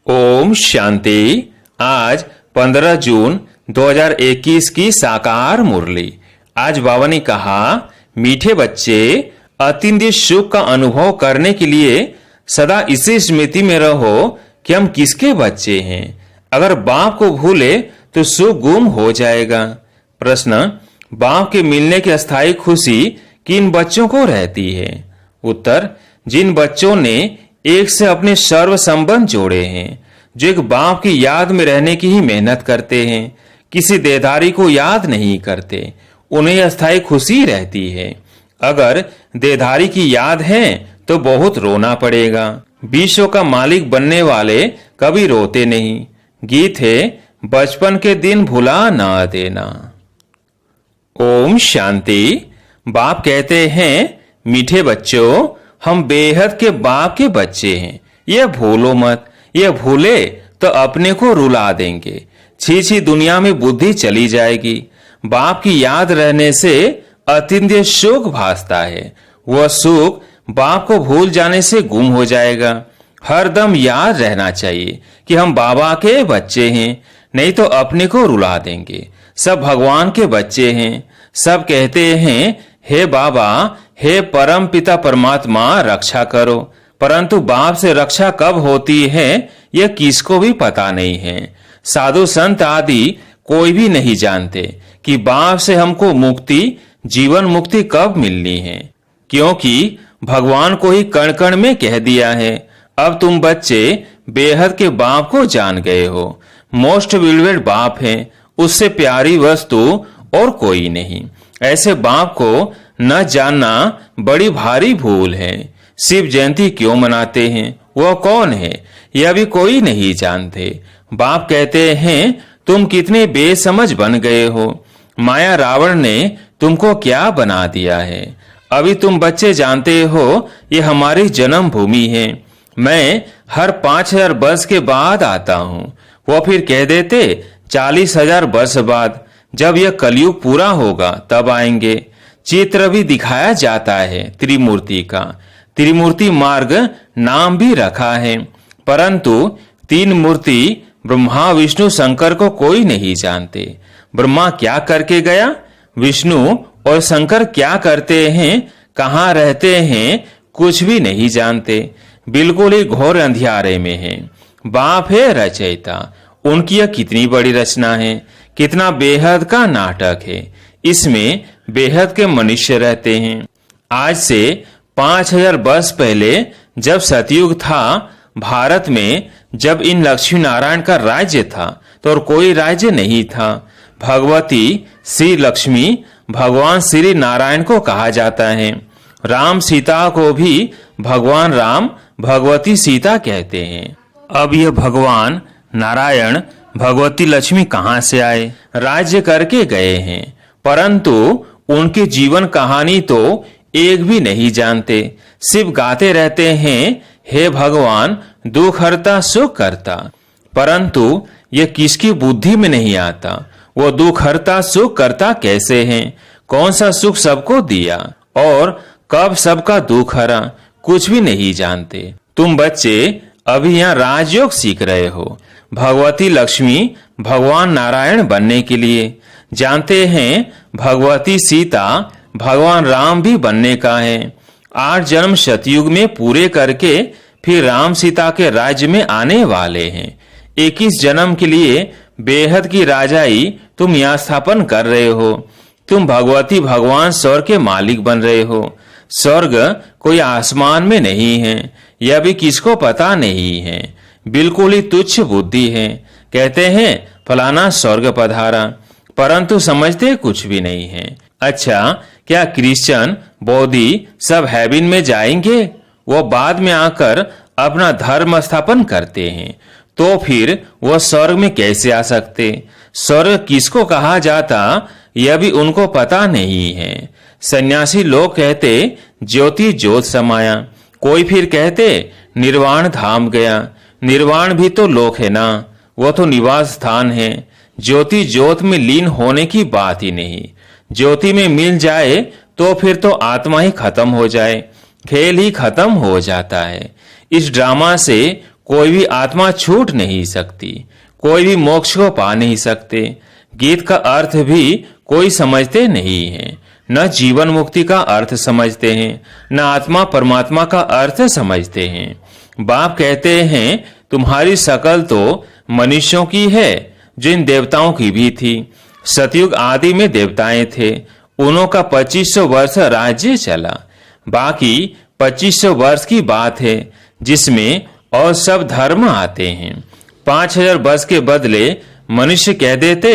ओम शांति। आज 15 जून 2021 की साकार मुरली। आज बाबा ने कहा, मीठे बच्चे, अतिंद्रिय सुख का अनुभव करने के लिए सदा इसी स्मृति में रहो कि हम किसके बच्चे हैं। अगर बाप को भूले तो सुख गुम हो जाएगा। प्रश्न, बाप के मिलने की अस्थायी खुशी किन बच्चों को रहती है? उत्तर, जिन बच्चों ने एक से अपने सर्व संबंध जोड़े हैं, जो एक बाप की याद में रहने की ही मेहनत करते हैं, किसी देहधारी को याद नहीं करते, उन्हें अस्थायी खुशी रहती है। अगर देहधारी की याद है तो बहुत रोना पड़ेगा। विश्व का मालिक बनने वाले कभी रोते नहीं। गीत है, बचपन के दिन भुला ना देना। ओम शांति। बाप कहते हैं, मीठे बच्चों, हम बेहद के बाप के बच्चे हैं, यह भूलो मत। यह भूले तो अपने को रुला देंगे। छी दुनिया में बुद्धि चली जाएगी। बाप की याद रहने से अतिंद्रिय सुख भासता है। वह सुख बाप को भूल जाने से गुम हो जाएगा। हर दम याद रहना चाहिए कि हम बाबा के बच्चे हैं, नहीं तो अपने को रुला देंगे। सब भगवान के बच्चे हैं। सब कहते हैं, हे बाबा, हे परम पिता परमात्मा, रक्षा करो। परंतु बाप से रक्षा कब होती है यह किसको भी पता नहीं है। साधु संत आदि कोई भी नहीं जानते कि बाप से हमको मुक्ति, जीवन मुक्ति कब मिलनी है, क्योंकि भगवान को ही कण कण में कह दिया है। अब तुम बच्चे बेहद के बाप को जान गए हो। मोस्ट बिलवेड बाप है, उससे प्यारी वस्तु और कोई नहीं। ऐसे बाप को न जानना बड़ी भारी भूल है। शिव जयंती क्यों मनाते हैं, वह कौन है, यह भी कोई नहीं जानते। बाप कहते हैं, तुम कितने बेसमझ बन गए हो। माया रावण ने तुमको क्या बना दिया है। अभी तुम बच्चे जानते हो ये हमारी जन्म भूमि है। मैं हर 5000 वर्ष के बाद आता हूँ। वो फिर कह देते 40,000 वर्ष बाद, जब यह कलयुग पूरा होगा तब आएंगे। चित्र भी दिखाया जाता है त्रिमूर्ति का। त्रिमूर्ति मार्ग नाम भी रखा है, परंतु तीन मूर्ति ब्रह्मा विष्णु शंकर को कोई नहीं जानते। ब्रह्मा क्या करके गया, विष्णु और शंकर क्या करते हैं, कहाँ रहते हैं, कुछ भी नहीं जानते। बिल्कुल ही घोर अंधियारे में है। बाप है रचयिता, उनकी यह कितनी बड़ी रचना है, कितना बेहद का नाटक है। इसमें बेहद के मनुष्य रहते हैं। आज से 5000 वर्ष पहले जब सतयुग था, भारत में जब इन लक्ष्मी नारायण का राज्य था तो और कोई राज्य नहीं था। भगवती श्री लक्ष्मी भगवान श्री नारायण को कहा जाता है। राम सीता को भी भगवान राम भगवती सीता कहते हैं। अब यह भगवान नारायण भगवती लक्ष्मी कहाँ से आए? राज्य करके गए हैं, परंतु उनकी जीवन कहानी तो एक भी नहीं जानते। सिर्फ गाते रहते हैं, हे भगवान दुख हरता सुख करता, परंतु यह किसकी बुद्धि में नहीं आता। वो दुख हरता सुख करता कैसे हैं? कौन सा सुख सबको दिया और कब सबका दुख हरा, कुछ भी नहीं जानते। तुम बच्चे अभी यहाँ राजयोग सीख रहे हो, भगवती लक्ष्मी भगवान नारायण बनने के लिए। जानते हैं भगवती सीता भगवान राम भी बनने का है। 8 जन्म सतयुग में पूरे करके फिर राम सीता के राज्य में आने वाले हैं। 21 जन्म के लिए बेहद की राजाई तुम यहाँ स्थापन कर रहे हो। तुम भगवती भगवान स्वर्ग के मालिक बन रहे हो। स्वर्ग कोई आसमान में नहीं है, यह भी किसको पता नहीं है। बिल्कुल ही तुच्छ बुद्धि है। कहते हैं फलाना स्वर्ग पधारा, परंतु समझते कुछ भी नहीं है। अच्छा, क्या क्रिश्चियन बौद्धि सब हेवन में जाएंगे? वो बाद में आकर अपना धर्म स्थापन करते हैं, तो फिर वो स्वर्ग में कैसे आ सकते? स्वर्ग किसको कहा जाता यह भी उनको पता नहीं है। सन्यासी लोग कहते ज्योति ज्योत समाया, कोई फिर कहते निर्वाण धाम गया। निर्वाण भी तो लोक है ना, वो तो निवास स्थान है। ज्योति ज्योत में लीन होने की बात ही नहीं। ज्योति में मिल जाए तो फिर तो आत्मा ही खत्म हो जाए, खेल ही खत्म हो जाता है। इस ड्रामा से कोई भी आत्मा छूट नहीं सकती, कोई भी मोक्ष को पा नहीं सकते। गीत का अर्थ भी कोई समझते नहीं है, न जीवन मुक्ति का अर्थ समझते हैं, न आत्मा परमात्मा का अर्थ समझते हैं। बाप कहते हैं तुम्हारी शकल तो मनुष्यों की है, जो इन देवताओं की भी थी। सतयुग आदि में देवताएं थे, उन्हों का 2500 वर्ष राज्य चला। बाकी 2500 वर्ष की बात है जिसमें और सब धर्म आते हैं। 5000 वर्ष के बदले मनुष्य कह देते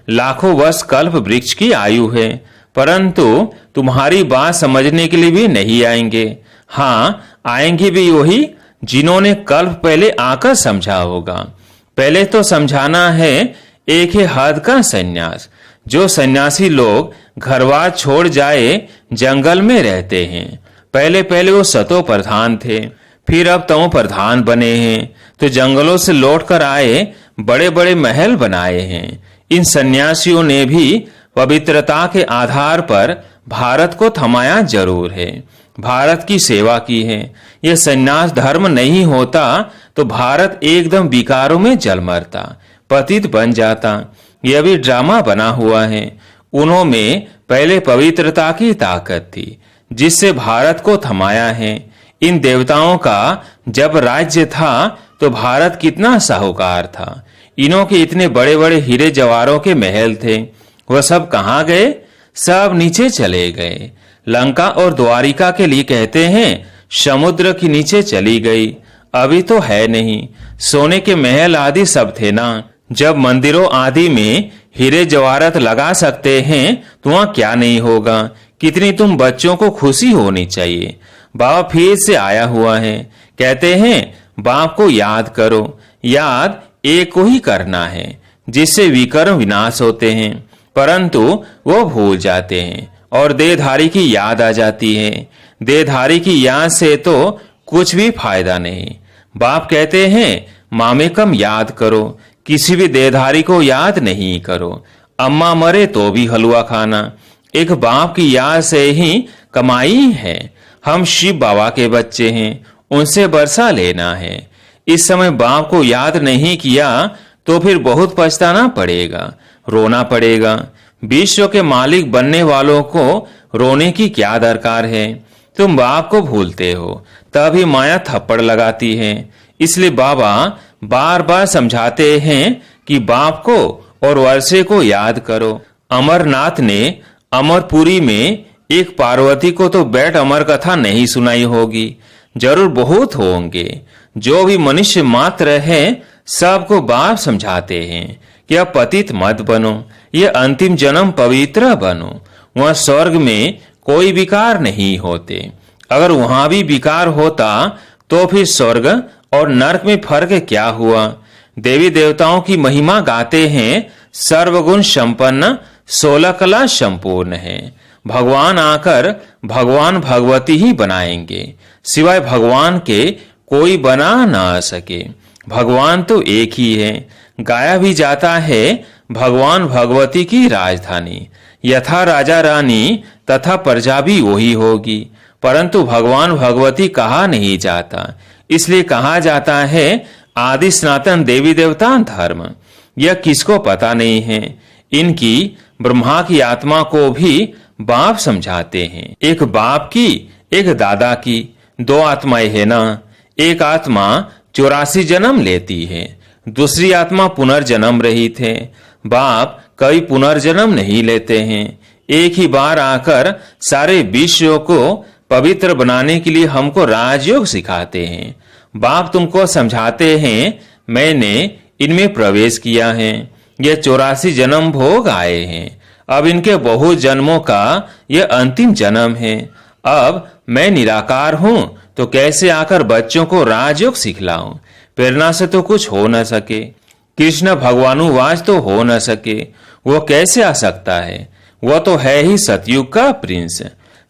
लाखों वर्ष कल्प वृक्ष की आयु है, परंतु तुम्हारी बात समझने के लिए भी नहीं आएंगे। हाँ, आएंगे भी वही जिन्होंने कल्प पहले आकर समझा होगा। पहले तो समझाना है एक है हद का सन्यास। जो सन्यासी लोग घरवार छोड़ जाए जंगल में रहते हैं, पहले पहले वो सतो प्रधान थे, फिर अब तमो प्रधान बने हैं, तो जंगलों से लौट कर आए बड़े बड़े महल बनाए हैं। इन सन्यासियों ने भी पवित्रता के आधार पर भारत को थमाया जरूर है, भारत की सेवा की है। यह सन्यास धर्म नहीं होता तो भारत एकदम विकारों में जल मरता, पतित बन जाता। यह भी ड्रामा बना हुआ है। उन्होंने पहले पवित्रता की ताकत थी जिससे भारत को थमाया है। इन देवताओं का जब राज्य था तो भारत कितना साहूकार था। इन्हों के इतने बड़े बड़े हीरे जवाहरों के महल थे, वह सब कहाँ गए? सब नीचे चले गए। लंका और द्वारिका के लिए कहते हैं समुद्र के नीचे चली गई, अभी तो है नहीं। सोने के महल आदि सब थे ना। जब मंदिरों आदि में हीरे जवाहरात लगा सकते हैं तो वहां क्या नहीं होगा। कितनी तुम बच्चों को खुशी होनी चाहिए। बाबा फिर से आया हुआ है, कहते हैं बाप को याद करो। याद एक को ही करना है जिससे विकर्म विनाश होते हैं, परंतु वो भूल जाते हैं और देहधारी की याद आ जाती है। देहधारी की याद से तो कुछ भी फायदा नहीं। बाप कहते हैं मामेकम याद करो, किसी भी देहधारी को याद नहीं करो। अम्मा मरे तो भी हलवा खाना एक बाप की याद से ही कमाई है। हम शिव बाबा के बच्चे हैं, उनसे बरसा लेना है। इस समय बाप को याद नहीं किया तो फिर बहुत पछताना पड़ेगा, रोना पड़ेगा। विश्व के मालिक बनने वालों को रोने की क्या दरकार है? तुम बाप को भूलते हो तभी माया थप्पड़ लगाती है। इसलिए बाबा बार बार समझाते हैं कि बाप को और वर्षे को याद करो। अमरनाथ ने अमरपुरी में एक पार्वती को तो बैठ अमर कथा नहीं सुनाई होगी, जरूर बहुत होंगे। जो भी मनुष्य मात्र है सबको बाप समझाते हैं कि अब पतित मत बनो, ये अंतिम जन्म पवित्र बनो। वहां स्वर्ग में कोई विकार नहीं होते। अगर वहां भी विकार होता तो फिर स्वर्ग और नरक में फर्क क्या हुआ? देवी देवताओं की महिमा गाते हैं सर्वगुण संपन्न 16 कला संपूर्ण है। भगवान आकर भगवान भगवती ही बनाएंगे, सिवाय भगवान के कोई बना ना सके। भगवान तो एक ही है। गाया भी जाता है भगवान भगवती की राजधानी, यथा राजा रानी तथा प्रजा भी वही होगी, परंतु भगवान भगवती कहा नहीं जाता। इसलिए कहा जाता है आदि सनातन देवी देवता धर्म। यह किसको पता नहीं है। इनकी ब्रह्मा की आत्मा को भी बाप समझाते हैं। एक बाप की, एक दादा की, दो आत्माएं है ना। एक आत्मा 84 जन्म लेती है, दूसरी आत्मा पुनर्जन्म रहित है। बाप कभी पुनर्जन्म नहीं लेते हैं। एक ही बार आकर सारे विश्व को पवित्र बनाने के लिए हमको राजयोग सिखाते हैं। बाप तुमको समझाते हैं मैंने इनमें प्रवेश किया है, ये 84 जन्म भोग आए हैं। अब इनके बहुत जन्मों का यह अंतिम जन्म है। अब मैं निराकार हूं तो कैसे आकर बच्चों को राजयोग सिखलाऊं? प्रेरणा से तो कुछ हो न सके। कृष्ण भगवानुवाच तो हो न सके। वो कैसे आ सकता है? वह तो है ही सतयुग का प्रिंस,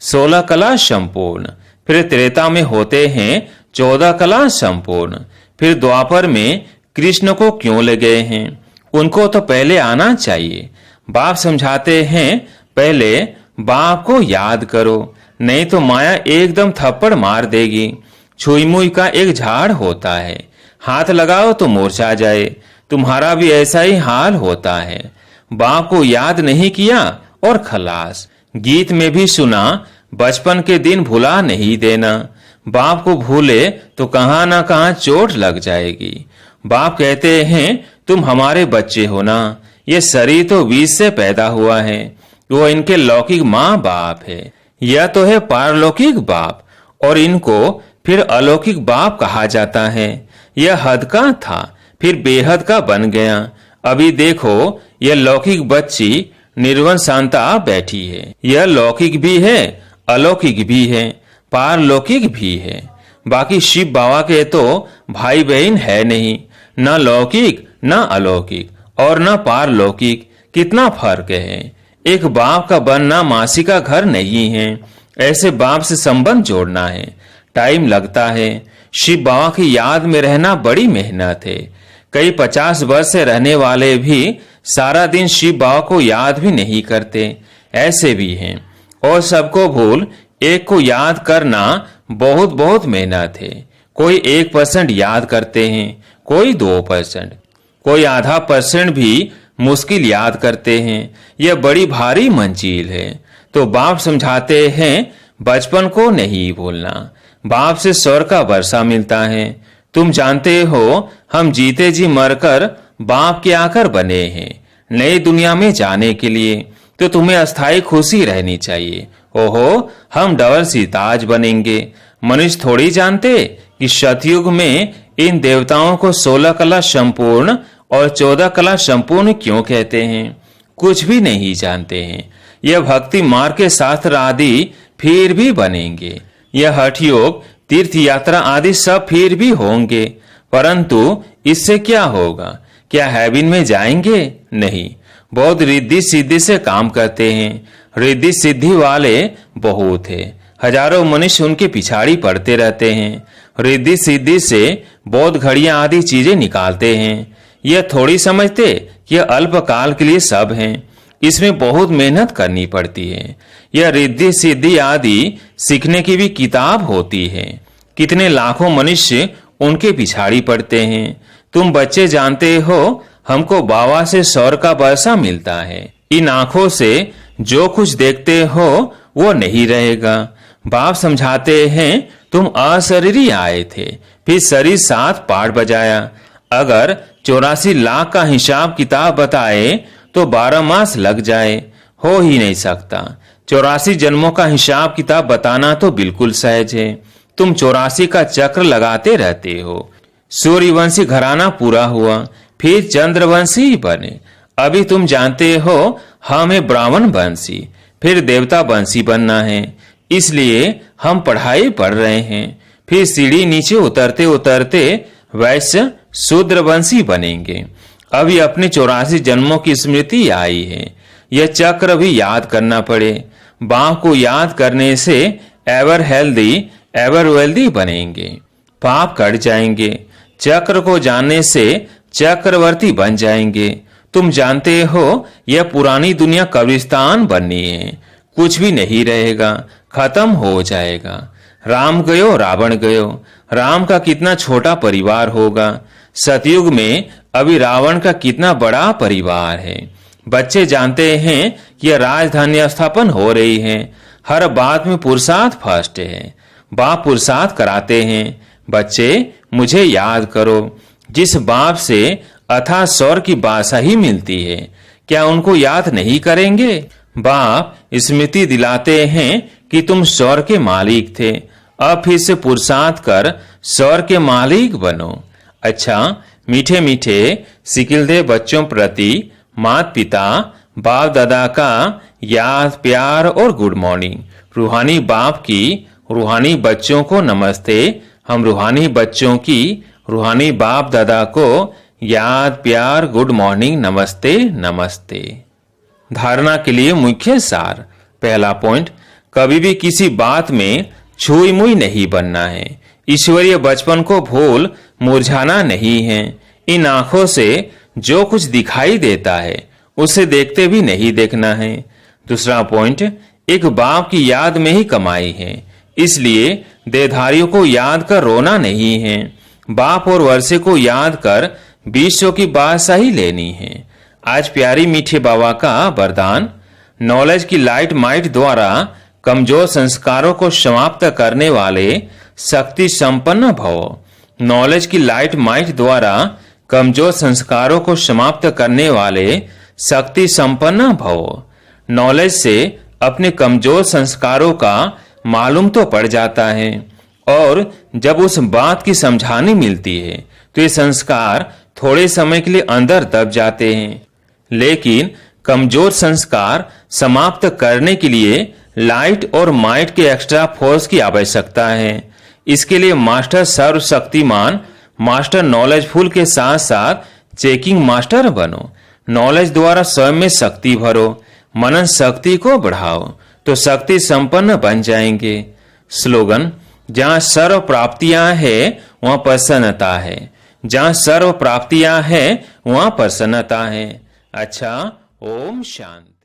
16 कला संपूर्ण। फिर त्रेता में होते हैं 14 कला संपूर्ण। फिर द्वापर में कृष्ण को क्यों ले गए हैं? उनको तो पहले आना चाहिए। बाप समझाते हैं पहले बाप को याद करो, नहीं तो माया एकदम थप्पड़ मार देगी। छुई मुई का एक झाड़ होता है, हाथ लगाओ तो मुरझा जाए। तुम्हारा भी ऐसा ही हाल होता है। बाप को याद नहीं किया और खलास। गीत में भी सुना, बचपन के दिन भुला नहीं देना। बाप को भूले तो कहां ना कहां चोट लग जाएगी। बाप कहते हैं तुम हमारे बच्चे हो ना, ये शरीर तो बीज से पैदा हुआ है, वो इनके लौकिक माँ बाप है। यह तो है पारलौकिक बाप, और इनको फिर अलौकिक बाप कहा जाता है। यह हद का था, फिर बेहद का बन गया। अभी देखो, यह लौकिक बच्ची निर्वन शांता बैठी है। यह लौकिक भी है, अलौकिक भी है, पारलौकिक भी है। बाकी शिव बाबा के तो भाई बहन है नहीं, न लौकिक न अलौकिक और न पारलौकिक। कितना फर्क है। एक बाप का बनना मासी का घर नहीं है। ऐसे बाप से संबंध जोड़ना है, टाइम लगता है। शिव बाबा की याद में रहना बड़ी मेहनत है। कई 50 वर्ष से रहने वाले भी सारा दिन शिव बाबा को याद भी नहीं करते, ऐसे भी हैं। और सबको भूल एक को याद करना बहुत बहुत मेहनत है। कोई 1% याद करते हैं, कोई 2%, कोई आधा % भी मुश्किल याद करते हैं। यह बड़ी भारी मंजिल है। तो बाप समझाते हैं बचपन को नहीं भूलना। बाप से स्वर्ग का वर्षा मिलता है। तुम जानते हो हम जीते जी मरकर बाप के आकर बने हैं नई दुनिया में जाने के लिए। तो तुम्हें अस्थायी खुशी रहनी चाहिए। ओहो, हम डबल सिताज बनेंगे। मनुष्य थोड़ी जानते कि सतयुग में इन देवताओं को 16 कला संपूर्ण और 14 कला संपूर्ण क्यों कहते हैं। कुछ भी नहीं जानते हैं। यह भक्ति मार्ग के शास्त्र आदि फिर भी बनेंगे। यह हठ योग, तीर्थ यात्रा आदि सब फिर भी होंगे, परंतु इससे क्या होगा? क्या हेवन में जाएंगे? नहीं। बहुत रिद्धि सिद्धि से काम करते हैं। रिद्धि सिद्धि वाले बहुत है। हजारों मनुष्य उनके पिछाड़ी पड़ते रहते हैं। रिद्धि सिद्धि से बहुत घड़ियां आदि चीजें निकालते हैं। यह थोड़ी समझते कि यह अल्पकाल के लिए सब है। इसमें बहुत मेहनत करनी पड़ती है। यह रिद्धि सिद्धि आदि सीखने की भी किताब होती है। कितने लाखों मनुष्य उनके पिछाड़ी पड़ते हैं। तुम बच्चे जानते हो हमको बाबा से स्वर्ग का वर्षा मिलता है। इन आंखों से जो कुछ देखते हो वो नहीं रहेगा। बाप समझाते हैं तुम अशरीरी आए थे, फिर शरीर 7 पाठ बजाया। अगर 84 लाख का हिसाब किताब बताए तो 12 मास लग जाए, हो ही नहीं सकता। 84 जन्मों का हिसाब किताब बताना तो बिल्कुल सहज है। तुम 84 का चक्र लगाते रहते हो। सूर्यवंशी घराना पूरा हुआ, फिर चंद्रवंशी बने। अभी तुम जानते हो हमें ब्राह्मण वंशी, फिर देवता वंशी बनना है। इसलिए हम पढ़ाई पढ़ रहे हैं। फिर सीढ़ी नीचे उतरते उतरते वैश्य शूद्रवंशी बनेंगे। अभी अपने 84 जन्मों की स्मृति आई है। यह चक्र भी याद करना पड़े। बाप को याद करने से एवर हेल्दी एवर वेल्दी बनेंगे। पाप कट जाएंगे। चक्र को जानने से चक्रवर्ती बन जाएंगे। तुम जानते हो यह पुरानी दुनिया कब्रिस्तान बननी है। कुछ भी नहीं रहेगा, खत्म हो जाएगा। राम गयो रावण गयो। राम का कितना छोटा परिवार होगा। सतयुग में अभी रावण का कितना बड़ा परिवार है। बच्चे जानते हैं कि यह राजधानी स्थापन हो रही है। हर बात में पुरुषार्थ फर्स्ट है। बाप पुरुषार्थ कराते हैं। बच्चे मुझे याद करो। जिस बाप से अथाह स्वर्ग की बादशाही मिलती है, क्या उनको याद नहीं करेंगे? बाप स्मृति दिलाते हैं कि तुम स्वर्ग के मालिक थे, अब फिर से पुरुषार्थ कर स्वर्ग के मालिक बनो। अच्छा, मीठे मीठे सिकिलदे बच्चों प्रति माता पिता बाप दादा का याद प्यार और गुड मॉर्निंग। रूहानी बाप की रूहानी बच्चों को नमस्ते। हम रूहानी बच्चों की रूहानी बाप दादा को याद प्यार गुड मॉर्निंग नमस्ते नमस्ते। धारणा के लिए मुख्य सार। पहला पॉइंट, कभी भी किसी बात में छुई मुई नहीं बनना है। ईश्वरीय बचपन को भूल मुरझाना नहीं है। इन आंखों से जो कुछ दिखाई देता है उसे देखते भी नहीं देखना है। दूसरा पॉइंट, एक बाप की याद में ही कमाई है, इसलिए देहधारियों को याद कर रोना नहीं है। बाप और वर्षे को याद कर विश्व की बादशाही लेनी है। आज प्यारी मीठे बाबा का वरदान, नॉलेज की लाइट माइट द्वारा कमजोर संस्कारों को समाप्त करने वाले शक्ति संपन्न भव। नॉलेज की लाइट माइट द्वारा कमजोर संस्कारों को समाप्त करने वाले शक्ति संपन्न भव। नॉलेज से अपने कमजोर संस्कारों का मालूम तो पड़ जाता है, और जब उस बात की समझानी मिलती है तो ये संस्कार थोड़े समय के लिए अंदर दब जाते हैं। लेकिन कमजोर संस्कार समाप्त करने के लिए लाइट और माइट के एक्स्ट्रा फोर्स की आवश्यकता है। इसके लिए मास्टर सर्वशक्तिमान, मास्टर नॉलेजफुल के साथ साथ चेकिंग मास्टर बनो। नॉलेज द्वारा स्वयं में शक्ति भरो, मनन शक्ति को बढ़ाओ, तो शक्ति संपन्न बन जाएंगे। स्लोगन, जहां सर्व प्राप्तियां है वहां प्रसन्नता है। जहां सर्व प्राप्तियां है वहां प्रसन्नता है। अच्छा, ओम शांति।